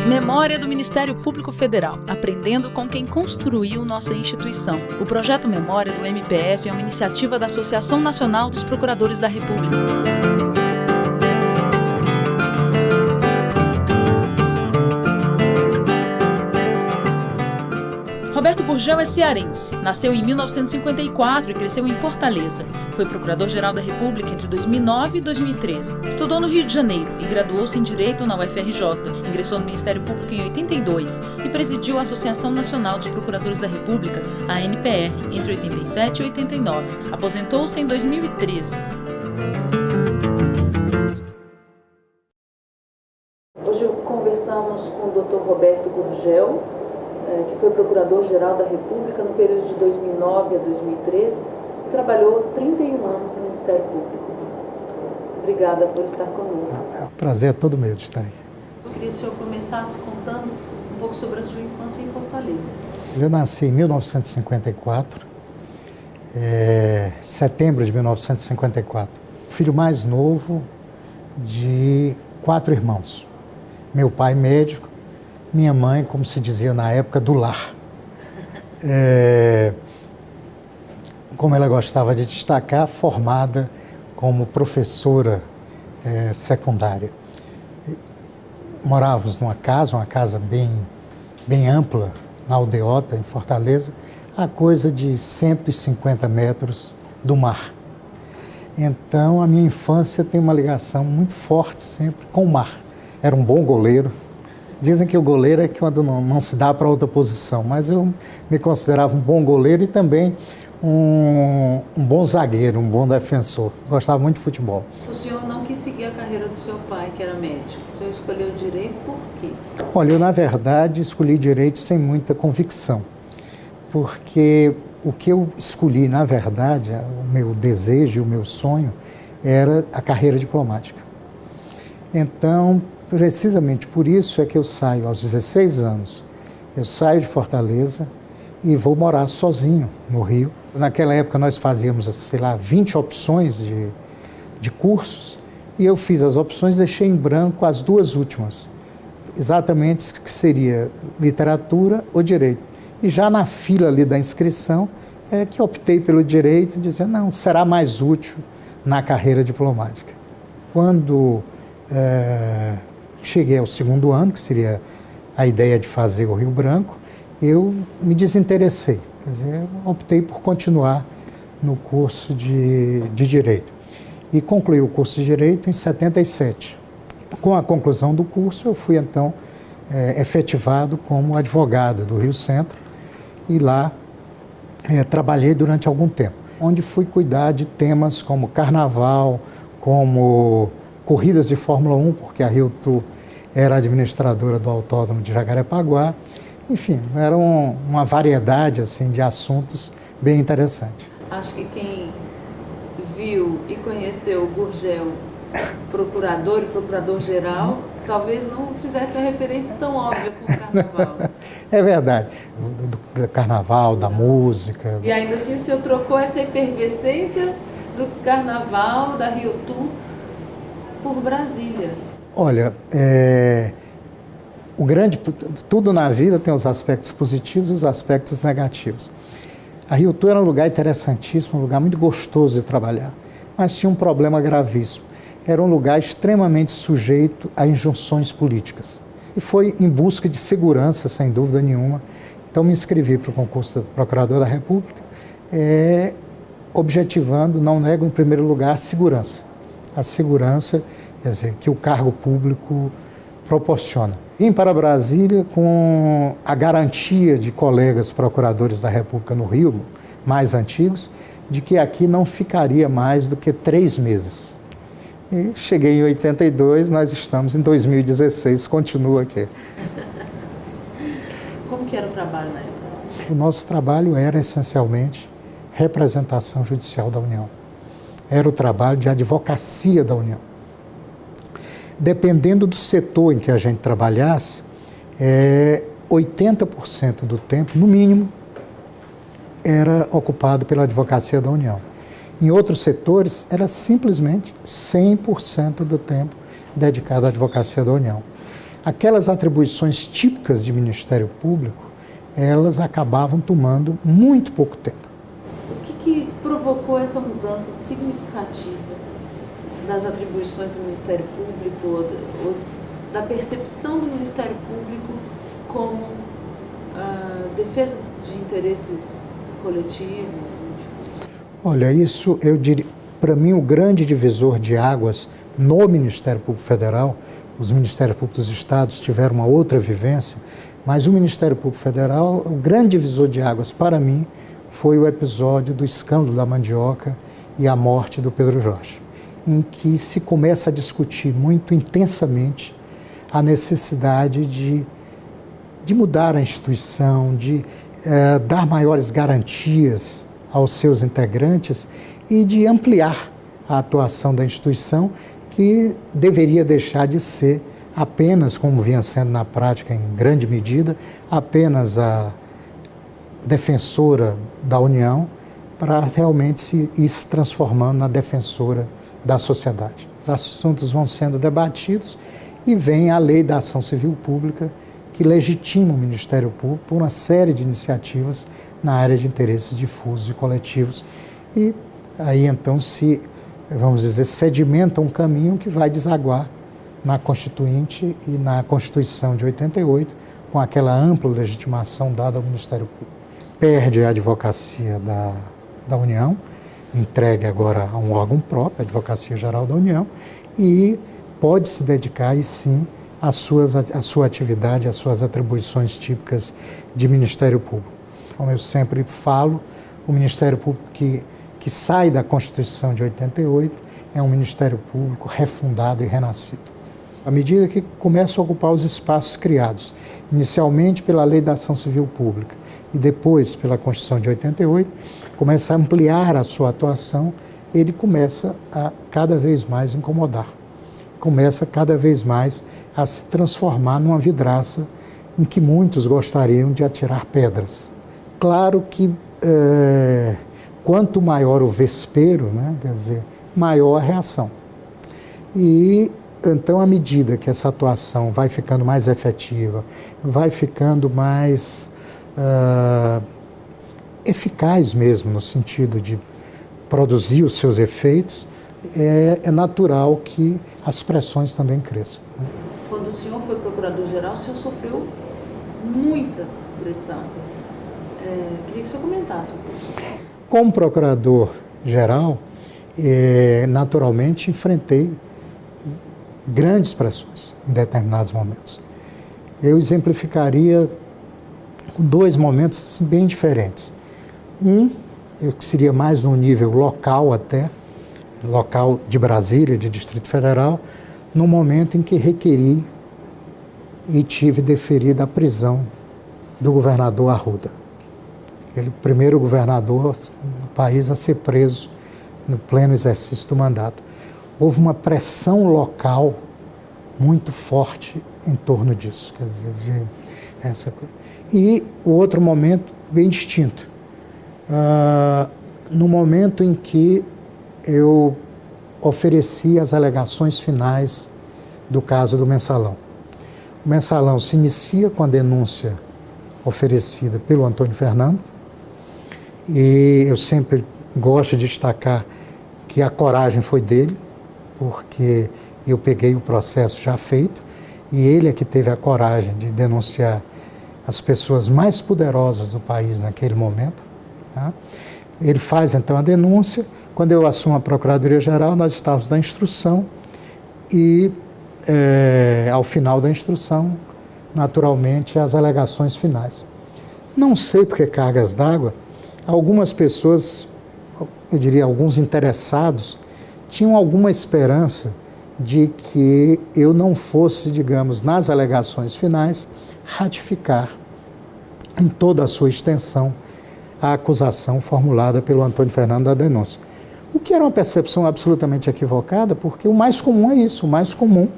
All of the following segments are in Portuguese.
Memória do Ministério Público Federal, aprendendo com quem construiu nossa instituição. O projeto Memória do MPF é uma iniciativa da Associação Nacional dos Procuradores da República. Roberto Gurgel é cearense. Nasceu em 1954 e cresceu em Fortaleza. Foi Procurador-Geral da República entre 2009 e 2013. Estudou no Rio de Janeiro e graduou-se em Direito na UFRJ. Ingressou no Ministério Público em 82 e presidiu a Associação Nacional dos Procuradores da República, a ANPR, entre 87 e 89. Aposentou-se em 2013. Hoje conversamos com o Dr. Roberto Gurgel, que foi Procurador-Geral da República no período de 2009 a 2013 e trabalhou 31 anos no Ministério Público. Obrigada por estar conosco. É um prazer todo meu de estar aqui. Eu queria que o senhor começasse contando um pouco sobre a sua infância em Fortaleza. Eu nasci em 1954, setembro de 1954. Filho mais novo de 4 irmãos. Meu pai médico, minha mãe, como se dizia na época, do lar. Como ela gostava de destacar, formada como professora secundária. Morávamos numa casa bem ampla, na Aldeota, em Fortaleza, a coisa de 150 metros do mar. Então, a minha infância tem uma ligação muito forte sempre com o mar. Era um bom goleiro. Dizem que o goleiro é quando não se dá para outra posição, mas eu me considerava um bom goleiro e também um bom zagueiro, um bom defensor. Gostava muito de futebol. O senhor não quis seguir a carreira do seu pai, que era médico. O senhor escolheu direito por quê? Olha, eu na verdade escolhi direito sem muita convicção, porque o que eu escolhi, na verdade, o meu desejo, o meu sonho, era a carreira diplomática. Então, precisamente por isso é que eu saio aos 16 anos. Eu saio de Fortaleza e vou morar sozinho no Rio. Naquela época nós fazíamos, 20 opções de cursos e eu fiz as opções e deixei em branco as 2 últimas. Exatamente que seria literatura ou direito. E já na fila ali da inscrição é que optei pelo direito, dizendo, não, será mais útil na carreira diplomática. Quando cheguei ao 2º ano, que seria a ideia de fazer o Rio Branco, eu me desinteressei. Quer dizer, optei por continuar no curso de Direito. E concluí o curso de Direito em 77. Com a conclusão do curso, eu fui, então, efetivado como advogado do Rio Centro e lá trabalhei durante algum tempo, onde fui cuidar de temas como carnaval, como corridas de Fórmula 1, porque a Rio Tour era administradora do Autódromo de Jacarepaguá. Enfim, era uma variedade assim, de assuntos bem interessante. Acho que quem viu e conheceu o Gurgel procurador e procurador-geral, talvez não fizesse uma referência tão óbvia com o carnaval. É verdade. Do carnaval, da música. E ainda assim o senhor trocou essa efervescência do carnaval, da Rio Tour, por Brasília. Olha, tudo na vida tem os aspectos positivos e os aspectos negativos. A Rio Tour era um lugar interessantíssimo, um lugar muito gostoso de trabalhar, mas tinha um problema gravíssimo. Era um lugar extremamente sujeito a injunções políticas. E foi em busca de segurança, sem dúvida nenhuma. Então me inscrevi para o concurso de Procurador da República, objetivando, não nego em primeiro lugar, a segurança. A segurança, quer dizer, que o cargo público proporciona. Vim para Brasília com a garantia de colegas procuradores da República no Rio, mais antigos, de que aqui não ficaria mais do que 3 meses. E cheguei em 82, nós estamos em 2016, continua aqui. Como que era o trabalho na época? O nosso trabalho era essencialmente representação judicial da União. Era o trabalho de advocacia da União. Dependendo do setor em que a gente trabalhasse, 80% do tempo, no mínimo, era ocupado pela advocacia da União. Em outros setores, era simplesmente 100% do tempo dedicado à advocacia da União. Aquelas atribuições típicas de Ministério Público, elas acabavam tomando muito pouco tempo. O que provocou essa mudança significativa das atribuições do Ministério Público, ou da percepção do Ministério Público como defesa de interesses coletivos? Olha, isso eu diria, para mim, o grande divisor de águas no Ministério Público Federal, os Ministérios Públicos dos Estados tiveram uma outra vivência, mas o Ministério Público Federal, o grande divisor de águas para mim, foi o episódio do escândalo da mandioca e a morte do Pedro Jorge, em que se começa a discutir muito intensamente a necessidade de mudar a instituição, de dar maiores garantias aos seus integrantes e de ampliar a atuação da instituição, que deveria deixar de ser apenas, como vinha sendo na prática em grande medida, apenas a defensora da União, para realmente ir se transformando na defensora da sociedade. Os assuntos vão sendo debatidos e vem a Lei da Ação Civil Pública, que legitima o Ministério Público por uma série de iniciativas na área de interesses difusos e coletivos. E aí então vamos dizer, sedimenta um caminho que vai desaguar na Constituinte e na Constituição de 88, com aquela ampla legitimação dada ao Ministério Público. Perde a advocacia da União, entregue agora a um órgão próprio, a Advocacia Geral da União, e pode se dedicar, e sim, à sua atividade, às suas atribuições típicas de Ministério Público. Como eu sempre falo, o Ministério Público que sai da Constituição de 88 é um Ministério Público refundado e renascido. À medida que começa a ocupar os espaços criados, inicialmente pela Lei da Ação Civil Pública e depois pela Constituição de 88, começa a ampliar a sua atuação, ele começa a cada vez mais incomodar. Começa cada vez mais a se transformar numa vidraça em que muitos gostariam de atirar pedras. Claro que quanto maior o vespeiro, né, quer dizer, maior a reação. E então, à medida que essa atuação vai ficando mais efetiva, vai ficando mais eficaz mesmo, no sentido de produzir os seus efeitos, é natural que as pressões também cresçam. Quando o senhor foi procurador-geral, o senhor sofreu muita pressão. Queria que o senhor comentasse um pouco. Como procurador-geral, naturalmente enfrentei grandes pressões em determinados momentos. Eu exemplificaria com dois momentos bem diferentes. Que seria mais no nível local até, local de Brasília, de Distrito Federal, no momento em que requeri e tive deferida a prisão do governador Arruda. Ele, o primeiro governador no país a ser preso no pleno exercício do mandato. Houve uma pressão local muito forte em torno disso, quer dizer, essa coisa. E o outro momento bem distinto, no momento em que eu ofereci as alegações finais do caso do Mensalão. O Mensalão se inicia com a denúncia oferecida pelo Antônio Fernando, e eu sempre gosto de destacar que a coragem foi dele, porque eu peguei o processo já feito e ele é que teve a coragem de denunciar as pessoas mais poderosas do país naquele momento. Tá? Ele faz então a denúncia. Quando eu assumo a Procuradoria-Geral, nós estávamos na instrução e, ao final da instrução, naturalmente, as alegações finais. Não sei por que cargas d'água, algumas pessoas, eu diria alguns interessados, tinham alguma esperança de que eu não fosse, digamos, nas alegações finais, ratificar em toda a sua extensão a acusação formulada pelo Antônio Fernando da denúncia. O que era uma percepção absolutamente equivocada, porque o mais comum é isso, o mais comum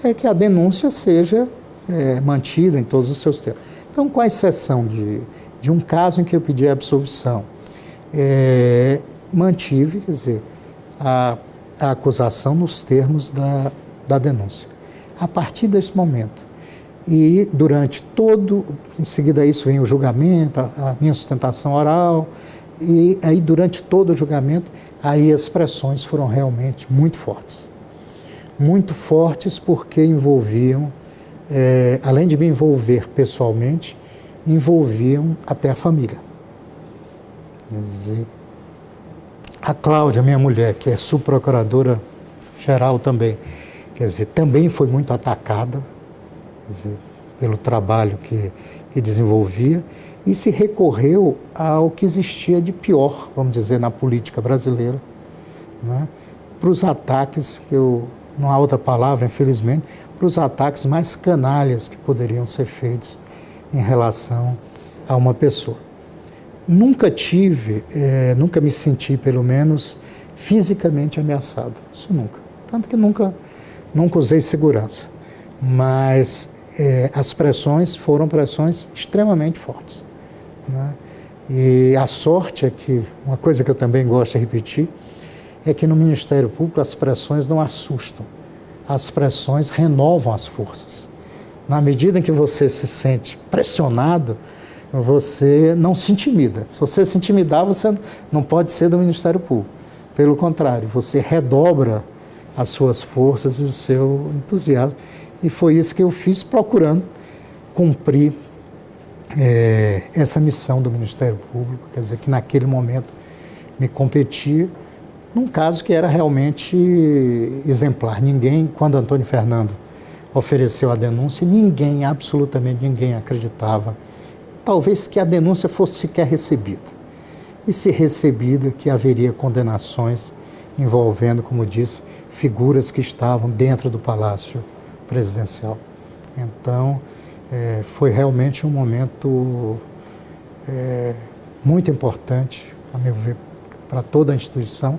é que a denúncia seja mantida em todos os seus termos. Então, com a exceção de um caso em que eu pedi a absolvição, mantive, quer dizer, a acusação nos termos da denúncia. A partir desse momento, e durante todo, em seguida a isso vem o julgamento, a minha sustentação oral, e aí durante todo o julgamento, aí as pressões foram realmente muito fortes. Muito fortes porque envolviam, além de me envolver pessoalmente, envolviam até a família. Quer dizer, a Cláudia, minha mulher, que é subprocuradora-geral também, quer dizer, também foi muito atacada, quer dizer, pelo trabalho que desenvolvia, e se recorreu ao que existia de pior, vamos dizer, na política brasileira, né? Para os ataques, não há outra palavra, infelizmente, para os ataques mais canalhas que poderiam ser feitos em relação a uma pessoa. Nunca me senti, pelo menos, fisicamente ameaçado, isso nunca. Tanto que nunca usei segurança, mas as pressões foram pressões extremamente fortes, né? E a sorte é que, uma coisa que eu também gosto de repetir, é que no Ministério Público as pressões não assustam, as pressões renovam as forças. Na medida em que você se sente pressionado, você não se intimida. Se você se intimidar, você não pode ser do Ministério Público. Pelo contrário, você redobra as suas forças e o seu entusiasmo. E foi isso que eu fiz, procurando cumprir essa missão do Ministério Público, quer dizer, que naquele momento me competia, num caso que era realmente exemplar. Ninguém, quando Antônio Fernando ofereceu a denúncia, absolutamente ninguém acreditava, talvez que a denúncia fosse sequer recebida. E se recebida, que haveria condenações envolvendo, como disse, figuras que estavam dentro do Palácio Presidencial. Então, foi realmente um momento muito importante, a meu ver, para toda a instituição,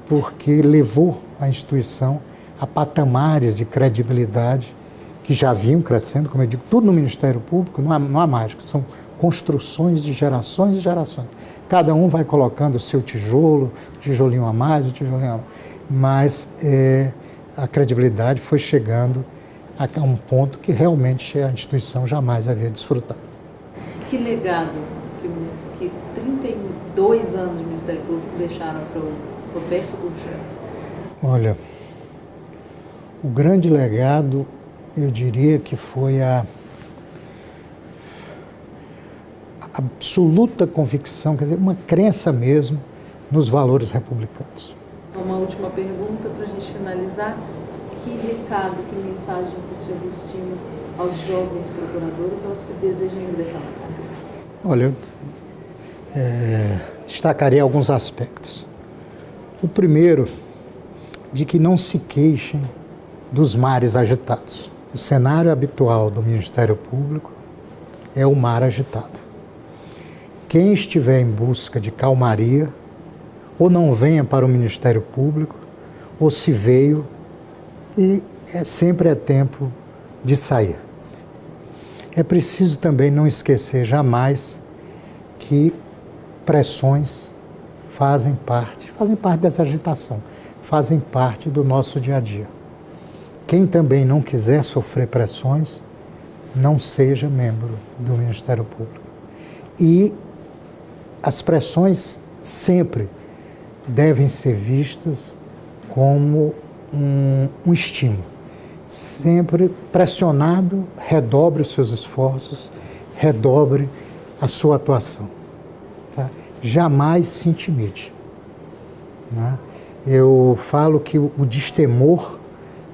porque levou a instituição a patamares de credibilidade que já vinham crescendo, como eu digo, tudo no Ministério Público, não há mágica, são construções de gerações e gerações. Cada um vai colocando o seu tijolinho a mais, o tijolinho a mais, mas a credibilidade foi chegando a um ponto que realmente a instituição jamais havia desfrutado. Que legado que 32 anos de Ministério Público deixaram para o Roberto Gurgel? Olha, o grande legado, eu diria que foi a absoluta convicção, quer dizer, uma crença mesmo nos valores republicanos. Uma última pergunta para a gente finalizar. Que recado, que mensagem que o senhor destina aos jovens procuradores, aos que desejam ingressar na carreira? Olha, eu destacaria alguns aspectos. O primeiro, de que não se queixem dos mares agitados. O cenário habitual do Ministério Público é o mar agitado. Quem estiver em busca de calmaria, ou não venha para o Ministério Público, ou se veio, e sempre é tempo de sair. É preciso também não esquecer jamais que pressões fazem parte dessa agitação, fazem parte do nosso dia a dia. Quem também não quiser sofrer pressões, não seja membro do Ministério Público. E as pressões sempre devem ser vistas como um estímulo. Sempre pressionado, redobre os seus esforços, redobre a sua atuação. Tá? Jamais se intimide. Né? Eu falo que o destemor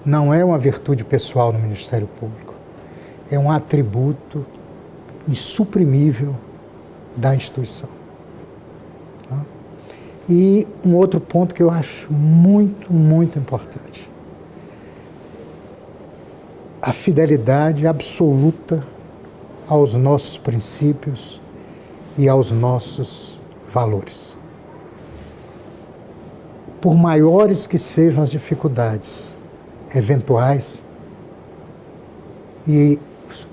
não é uma virtude pessoal no Ministério Público. É um atributo insuprimível da instituição. Tá? E um outro ponto que eu acho muito, muito importante. A fidelidade absoluta aos nossos princípios e aos nossos valores. Por maiores que sejam as dificuldades eventuais, e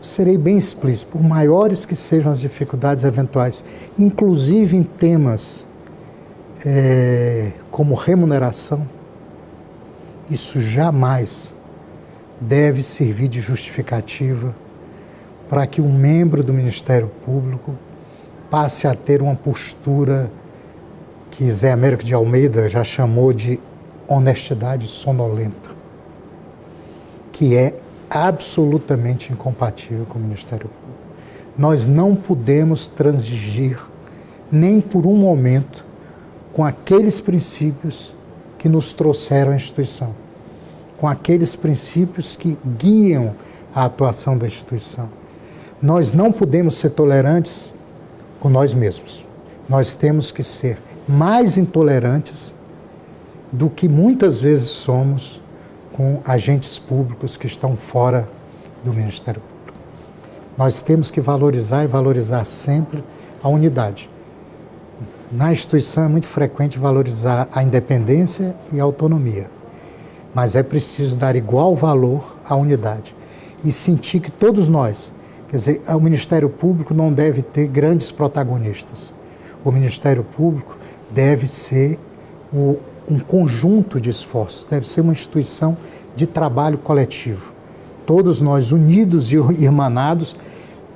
serei bem explícito, por maiores que sejam as dificuldades eventuais, inclusive em temas como remuneração, isso jamais deve servir de justificativa para que um membro do Ministério Público passe a ter uma postura que Zé Américo de Almeida já chamou de honestidade sonolenta, que é absolutamente incompatível com o Ministério Público. Nós não podemos transigir nem por um momento com aqueles princípios que nos trouxeram à instituição, com aqueles princípios que guiam a atuação da instituição. Nós não podemos ser tolerantes com nós mesmos. Nós temos que ser mais intolerantes do que muitas vezes somos com agentes públicos que estão fora do Ministério Público. Nós temos que valorizar e valorizar sempre a unidade. Na instituição é muito frequente valorizar a independência e a autonomia, mas é preciso dar igual valor à unidade e sentir que todos nós, quer dizer, o Ministério Público não deve ter grandes protagonistas. O Ministério Público deve ser um conjunto de esforços, deve ser uma instituição de trabalho coletivo. Todos nós unidos e irmanados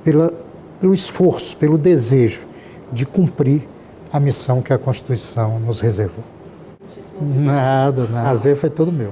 pelo esforço, pelo desejo de cumprir a missão que a Constituição nos reservou. Nada. Prazer foi todo meu.